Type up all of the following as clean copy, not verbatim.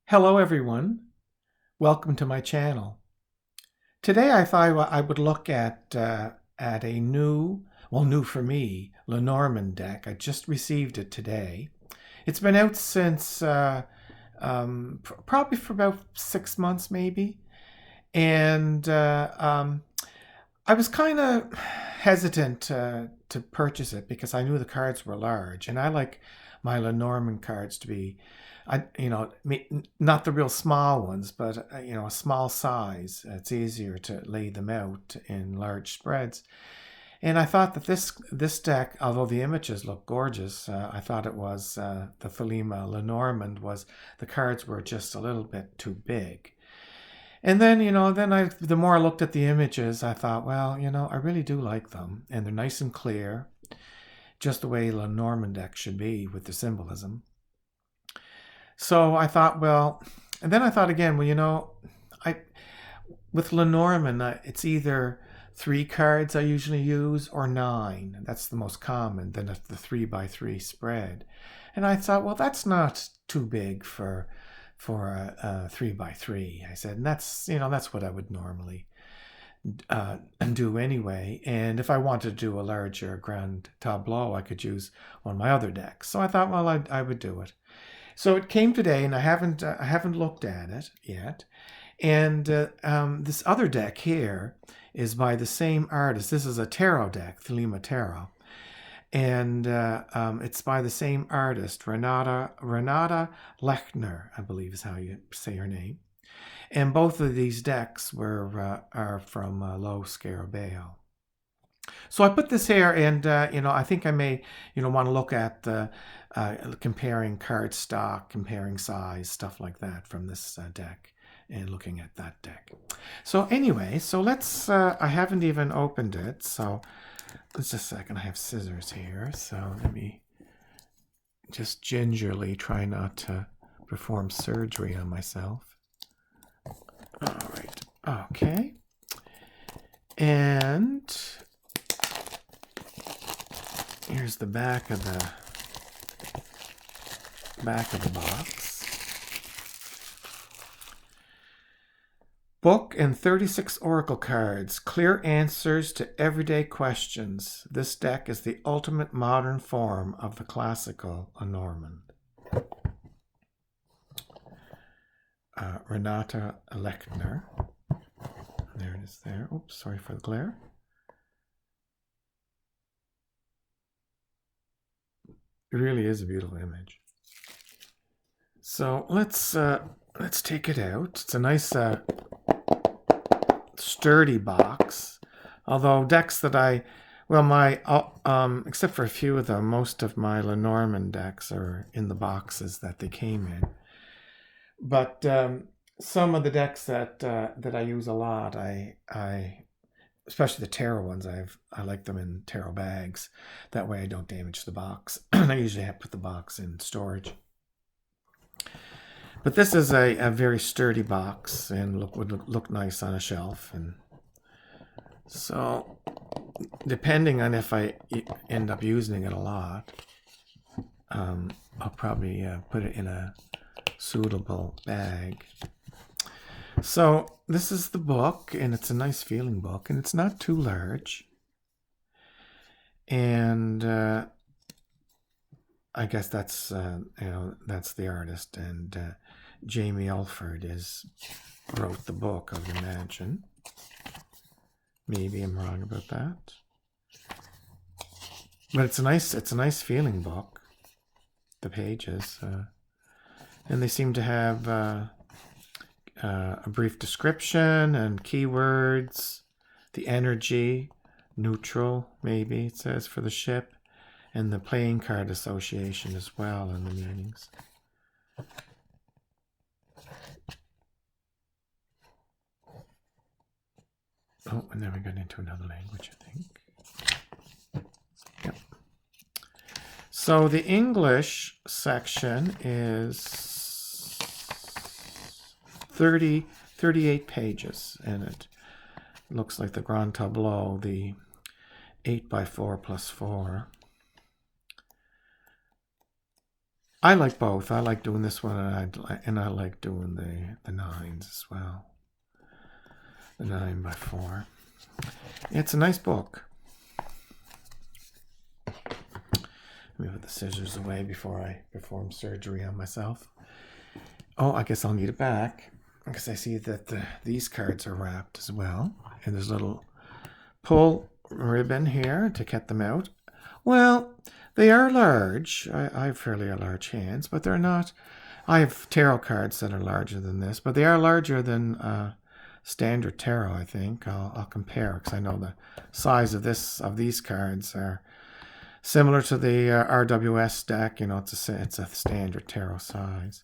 Hello everyone, welcome to my channel. Today I thought I would look at a new for me, Lenormand deck. I just received it today. It's been out since probably for about 6 months maybe, and I was kind of hesitant to purchase it because I knew the cards were large, and I like my Lenormand cards to be, not the real small ones, but a small size. It's easier to lay them out in large spreads. And I thought that this deck, although the images look gorgeous, I thought it was the Thelema Lenormand the cards were just a little bit too big. And then, the more I looked at the images, I thought, well, I really do like them. And they're nice and clear, just the way Lenormand deck should be with the symbolism. So I thought, well, and then I thought again, well, with Lenormand, it's either 3 cards I usually use or 9. That's the most common, then the 3x3 spread. And I thought, well, that's not too big for a 3x3. I said, and that's what I would normally do anyway. And if I wanted to do a larger grand tableau, I could use one of my other decks. So I thought, well, I would do it. So it came today, and I haven't looked at it yet. And this other deck here is by the same artist. This is a tarot deck, Thelema Tarot. And it's by the same artist, Renata Lechner, I believe is how you say her name. And both of these decks are from Lo Scarabeo. So I put this here, and I think I may want to look at comparing card stock, comparing size, stuff like that from this deck, and looking at that deck. So anyway, so let's. I haven't even opened it, so just a second. I have scissors here, so let me just gingerly try not to perform surgery on myself. All right. Okay. And here's the back of the box. Book and 36 oracle cards, clear answers to everyday questions. This deck is the ultimate modern form of the classical Lenormand. Renata Lechner. There it is there. Oops, sorry for the glare. It really is a beautiful image. So let's take it out. It's a nice sturdy box. Although decks that except for a few of them, most of my Lenormand decks are in the boxes that they came in. But some of the decks that I use a lot, especially the tarot ones, I like them in tarot bags. That way I don't damage the box. I usually have to put the box in storage. But this is a very sturdy box and would look nice on a shelf. And so, depending on if I end up using it a lot, I'll probably put it in a suitable bag. So this is the book, and it's a nice feeling book, and it's not too large. And I guess that's that's the artist, and Jamie Alford wrote the book, I would imagine. Maybe I'm wrong about that, but it's a nice feeling book. The pages, and they seem to have a brief description and keywords, the energy, neutral, maybe it says for the ship, and the playing card association as well, and the meanings. Oh, and then we got into another language, I think. Yep. So the English section is 38 pages, and it looks like the Grand Tableau, the 8x4 plus 4. I like both. I like doing this one, and I like doing the nines as well. The 9x4. It's a nice book. Let me put the scissors away before I perform surgery on myself. Oh, I guess I'll need it back because I see that these cards are wrapped as well, and there's a little pull ribbon here to get them out. Well, they are large. I have fairly large hands, but they're not. I have tarot cards that are larger than this, but they are larger than standard tarot. I think I'll compare because I know the size of these cards are similar to the RWS deck. You know, it's a standard tarot size.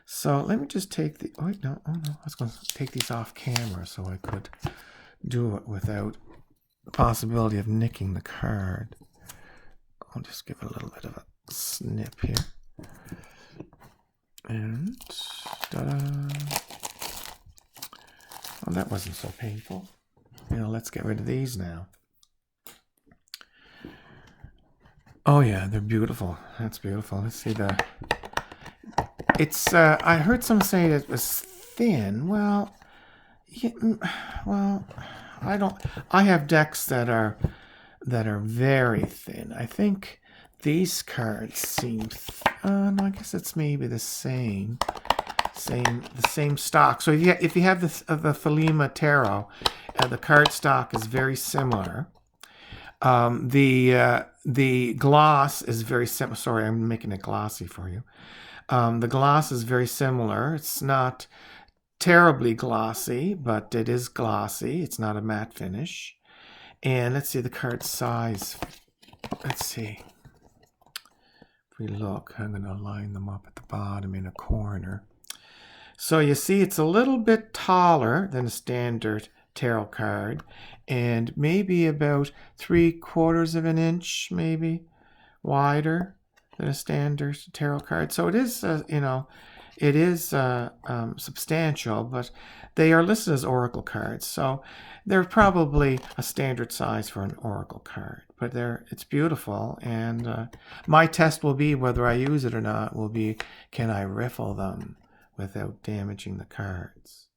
So let me just take the. Oh wait, no, oh no! I was going to take these off camera so I could do it without the possibility of nicking the card. I'll just give it a little bit of a snip here. And ta-da! Oh, that wasn't so painful. You know, let's get rid of these now. Oh yeah, they're beautiful. That's beautiful. Let's see the. It's. I heard some say it was thin. Well, yeah, well, I don't. I have decks that are very thin. I think these cards seem. No, I guess it's maybe the same stock. So if you have the Thelema Tarot, the card stock is very similar. The gloss is very similar. Sorry, I'm making it glossy for you. The gloss is very similar. It's not terribly glossy, but it is glossy. It's not a matte finish. And let's see the card size. Let's see. If we look, I'm going to line them up at the bottom in a corner. So you see it's a little bit taller than a standard tarot card, and maybe about 3/4 of an inch, maybe wider than a standard tarot card. So it is, it is substantial, but they are listed as oracle cards. So they're probably a standard size for an oracle card, but it's beautiful. And my test will be whether I use it or not. Will be, can I riffle them without damaging the cards?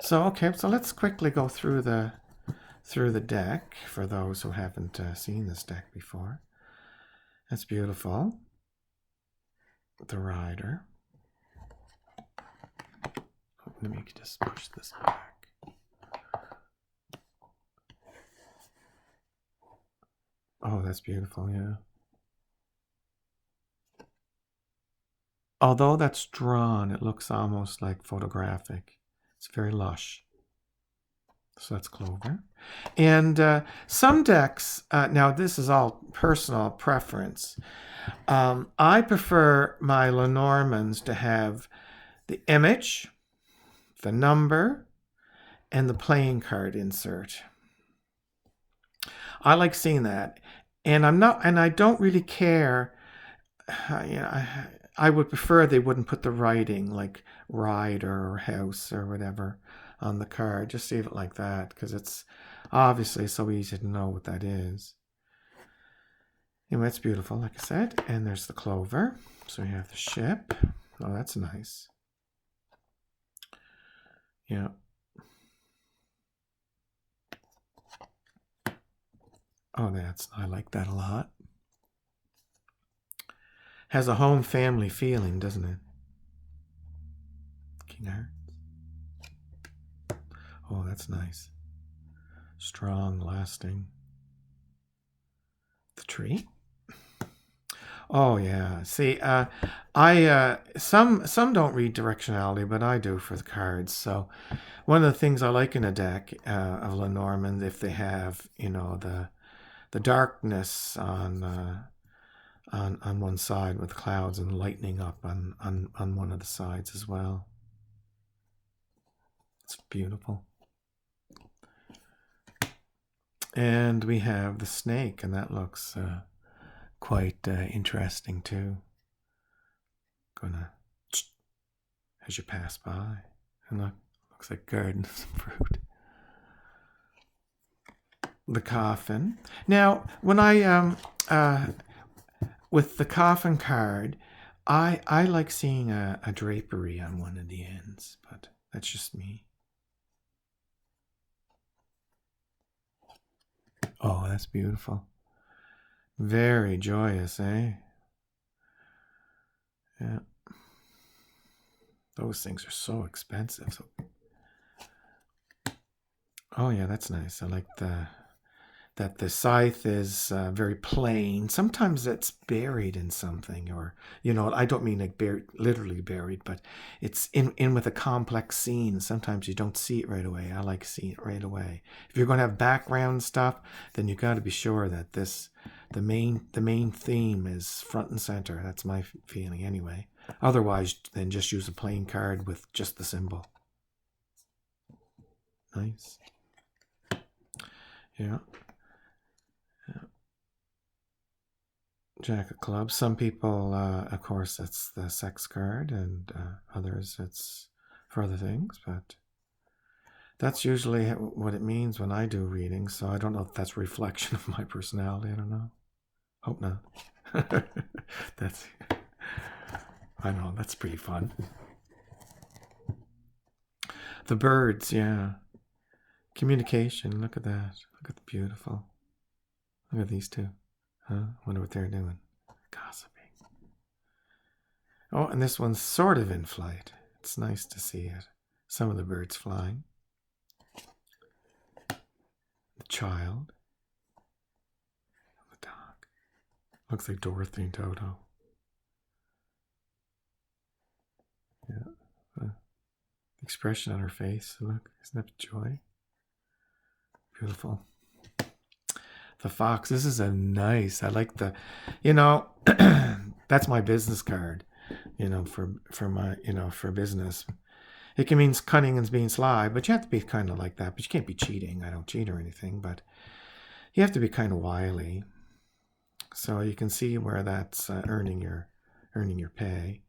So okay, so let's quickly go through the deck for those who haven't seen this deck before. That's beautiful. The rider. Let me just push this back. Oh, that's beautiful, yeah. Although that's drawn, it looks almost like photographic. It's very lush. So that's Clover. And some decks, now this is all personal preference. I prefer my Lenormands to have the image, the number, and the playing card insert. I like seeing that. And I don't really care. I would prefer they wouldn't put the writing like rider or house or whatever on the card. Just save it like that because it's obviously so easy to know what that is. Anyway, it's beautiful, like I said. And there's the Clover. So we have the ship. Oh, that's nice. Yeah. Oh, I like that a lot. Has a home family feeling, doesn't it? King Hearts. Oh, that's nice. Strong, lasting. The tree. Oh yeah. See, some don't read directionality, but I do for the cards. So one of the things I like in a deck of Lenormand, if they have, the darkness on one side with clouds and lightning up on one of the sides as well. It's beautiful. And we have the snake, and that looks quite interesting too. Gonna as you pass by, and look, looks like garden of some fruit. The coffin. Now, when I with the coffin card, I like seeing a drapery on one of the ends, but that's just me. Oh, that's beautiful. Very joyous, eh? Yeah. Those things are so expensive. So, oh yeah, that's nice. I like the scythe is very plain. Sometimes it's buried in something, or I don't mean like buried, literally buried, but it's in with a complex scene. Sometimes you don't see it right away. I like seeing it right away. If you're going to have background stuff, then you got to be sure that the main theme is front and center. That's my feeling anyway. Otherwise, then just use a plain card with just the symbol. Nice. Yeah. Jack of clubs. Some people, of course, it's the sex card, and others it's for other things. But that's usually what it means when I do readings. So I don't know if that's a reflection of my personality. I don't know. Hope not. That's. I know that's pretty fun. The birds, yeah. Communication. Look at that. Look at the beautiful. Look at these two. Huh? Wonder what they're doing. Gossiping. Oh, and this one's sort of in flight. It's nice to see it. Some of the birds flying. The child. The dog. Looks like Dorothy and Toto. Yeah. The expression on her face. Look, isn't that joy? Beautiful. The fox. This is a nice. I like the, that's my business card. For my, for business. It can mean cunning and being sly, but you have to be kind of like that. But you can't be cheating. I don't cheat or anything, but you have to be kind of wily. So you can see where that's earning your pay.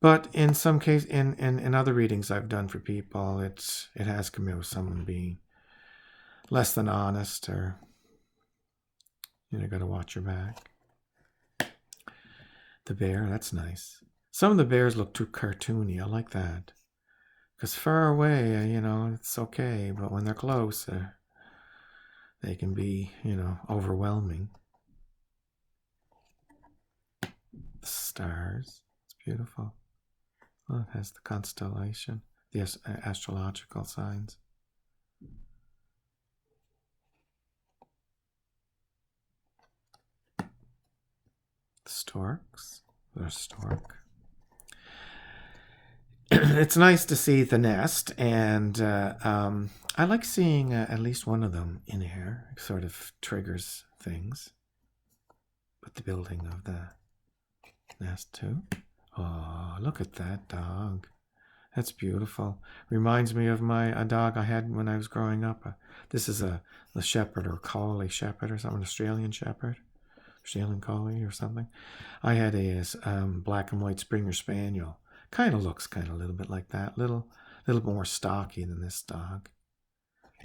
But in some case, in other readings I've done for people, it has come out with someone being less than honest, or got to watch your back. The bear, that's nice. Some of the bears look too cartoony. I like that. Because far away, it's okay. But when they're close, they can be, overwhelming. The stars. It's beautiful. Well, it has the constellation, the astrological signs. The storks. There's a stork. It's nice to see the nest, and I like seeing at least one of them in here. It sort of triggers things. But the building of the nest too. Oh, look at that dog. That's beautiful. Reminds me of a dog I had when I was growing up. This is a shepherd or collie shepherd or something, Australian shepherd, Australian collie or something. I had a black and white Springer Spaniel. Kind of looks a little bit like that. Little more stocky than this dog.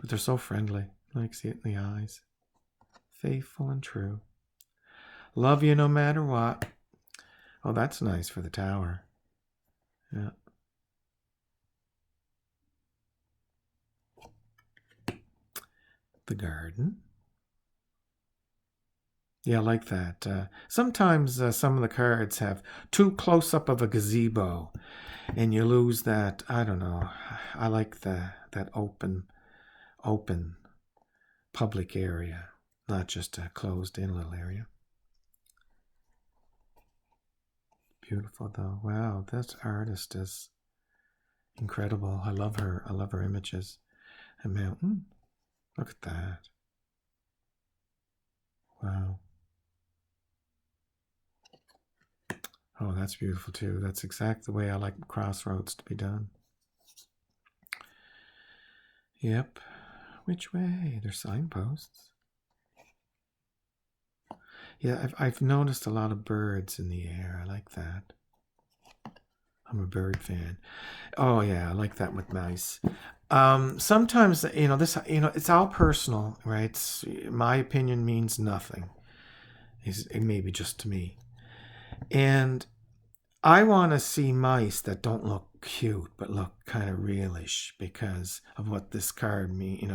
But they're so friendly. I like see it in the eyes. Faithful and true. Love you no matter what. Oh, that's nice for the tower. Yeah. The garden. Yeah, I like that. Sometimes some of the cards have too close up of a gazebo, and you lose that. I don't know. I like that open public area, not just a closed-in little area. Beautiful though. Wow, this artist is incredible. I love her. I love her images. A mountain. Look at that. Wow. Oh, that's beautiful too. That's exactly the way I like crossroads to be done. Yep. Which way? There's signposts. Yeah, I've noticed a lot of birds in the air. I like that. I'm a bird fan. Oh yeah, I like that with mice. Sometimes this it's all personal, right? My opinion means nothing. It may be just to me, and I want to see mice that don't look cute but look kind of realish because of what this card mean.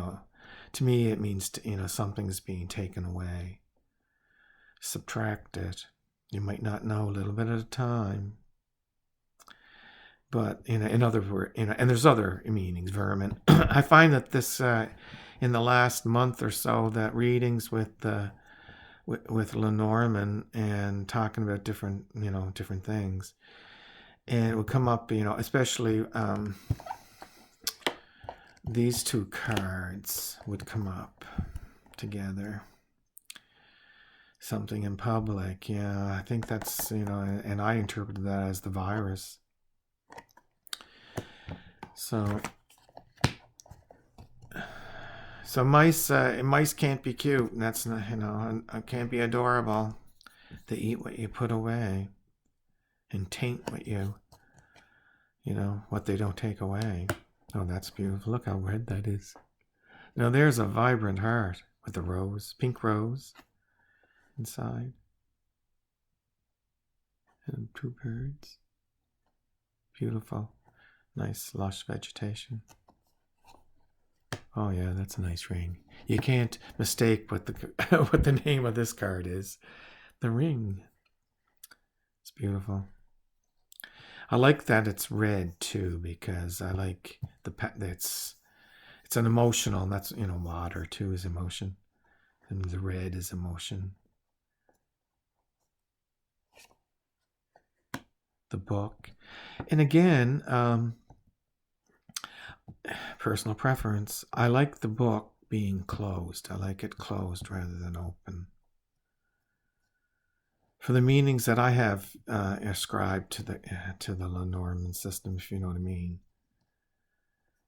To me it means something's being taken away, subtracted. You might not know, a little bit at a time. But in other words, and there's other meanings, vermin. I find that this in the last month or so, that readings with Lenormand and talking about different things, and it would come up, especially these two cards would come up together. Something in public, yeah, I think that's, and I interpreted that as the virus. So mice can't be cute, and that's not, can't be adorable. They eat what you put away, and taint what they don't take away. Oh, that's beautiful. Look how red that is. Now there's a vibrant heart with a rose, pink rose inside, and two birds. Beautiful, nice lush vegetation. Oh yeah, that's a nice ring. You can't mistake what the what the name of this card is. The ring. It's beautiful. I like that it's red too, because I like it's an emotional. That's water too is emotion, and the red is emotion. The book, and again, personal preference. I like the book being closed. I like it closed rather than open. For the meanings that I have ascribed to the Lenormand system, if you know what I mean,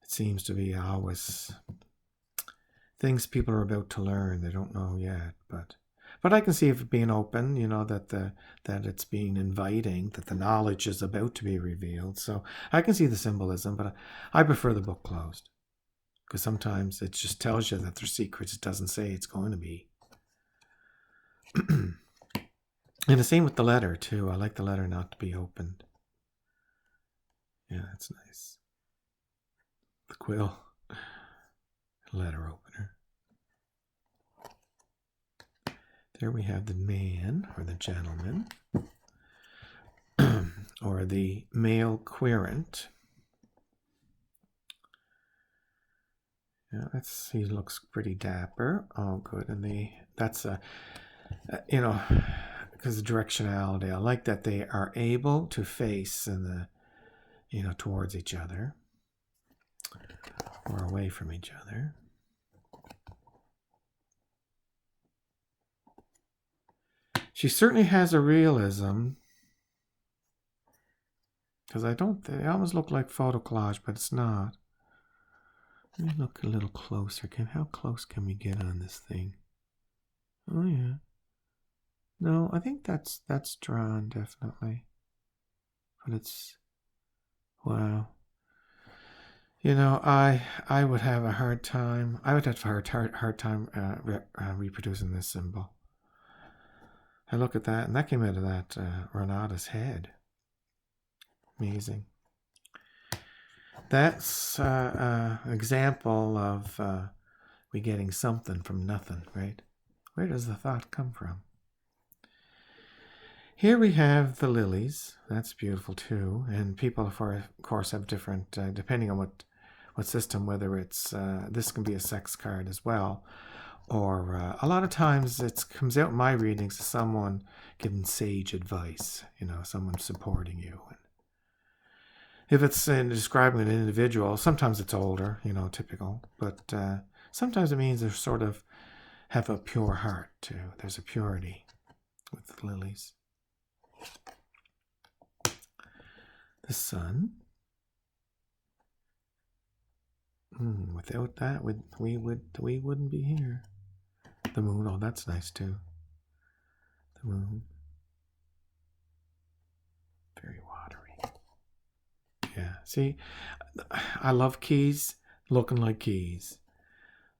it seems to be always things people are about to learn. They don't know yet, but I can see it being open. That it's being inviting, that the knowledge is about to be revealed. So I can see the symbolism, but I prefer the book closed, because sometimes it just tells you that there's secrets. It doesn't say it's going to be. And the same with the letter too. I like the letter not to be opened. Yeah, that's nice. The quill. Letter opener. There we have the man, or the gentleman, or the male querent. Yeah, he looks pretty dapper. Oh, good. And that's because the directionality. I like that they are able to face towards each other or away from each other. She certainly has a realism, because they almost look like photo collage, but it's not. Let me look a little closer. How close can we get on this thing? Oh yeah. No, I think that's drawn, definitely. But it's, wow. I would have a hard time. I would have a hard time reproducing this symbol. I look at that, and that came out of that Renata's head. Amazing. That's an example of we getting something from nothing, right? Where does the thought come from? Here we have the lilies. That's beautiful too. And people, of course, have different, depending on what system, whether it's, this can be a sex card as well. Or a lot of times it comes out in my readings as someone giving sage advice, someone supporting you. And if it's describing an individual, sometimes it's older, typical. But sometimes it means they sort of have a pure heart too. There's a purity with the lilies. The sun. Without that, we wouldn't be here. The moon. Oh, that's nice too. The moon. Very watery. Yeah. See, I love keys looking like keys.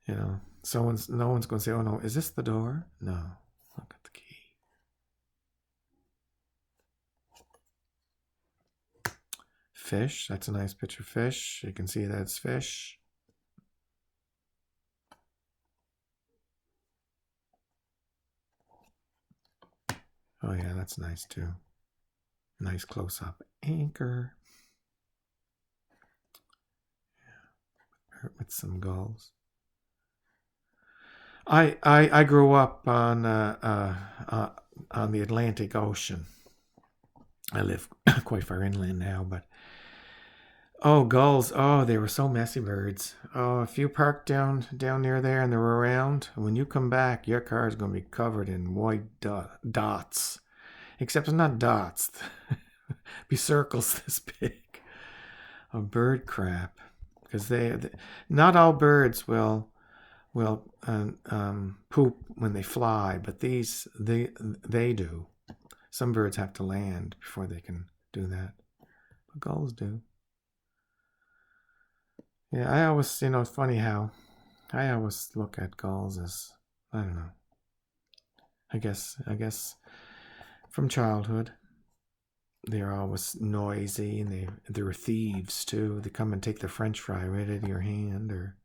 No one's going to say, "Oh no, is this the door?" No. Look at the key. fish. That's a nice picture of fish. You can see that it's fish. Oh yeah, that's nice too. Nice close-up anchor. Yeah, with some gulls. I grew up on the Atlantic Ocean. I live quite far inland now, but oh, gulls! Oh, they were so messy birds. Oh, if you park down near there and they're around, when you come back, your car is going to be covered in white dots. Except it's not dots; be circles this big of bird crap. Because they not all birds will poop when they fly, but they do. Some birds have to land before they can do that, but gulls do. Yeah, I always, it's funny how I always look at gulls as, I don't know. I guess from childhood, they're always noisy, and they're thieves too. They come and take the French fry right out of your hand, or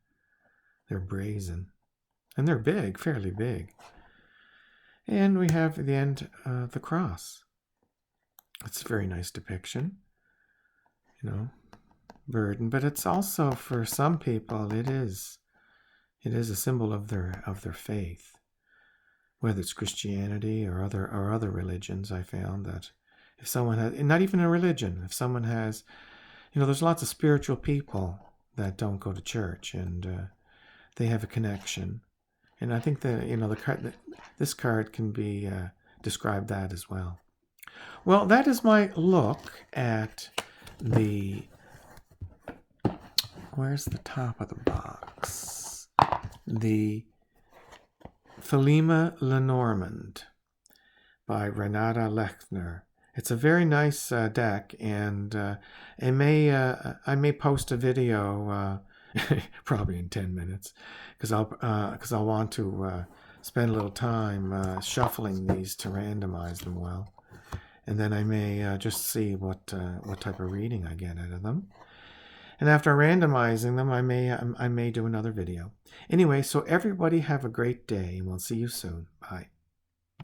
they're brazen, and they're big, fairly big. And we have at the end the cross. It's a very nice depiction, burden, but it's also, for some people, it is a symbol of their faith, whether it's Christianity or other religions. I found that if someone has, not even a religion, if someone has, there's lots of spiritual people that don't go to church, and they have a connection, and I think that this card can be described that as well. Well, that is my look at the. Where's the top of the box? The Thelema Lenormand by Renata Lechner. It's a very nice deck, and I may post a video probably in 10 minutes, because I'll want to spend a little time shuffling these to randomize them well, and then I may just see what type of reading I get out of them. And after randomizing them, I may do another video. Anyway, so everybody have a great day, and we'll see you soon. Bye.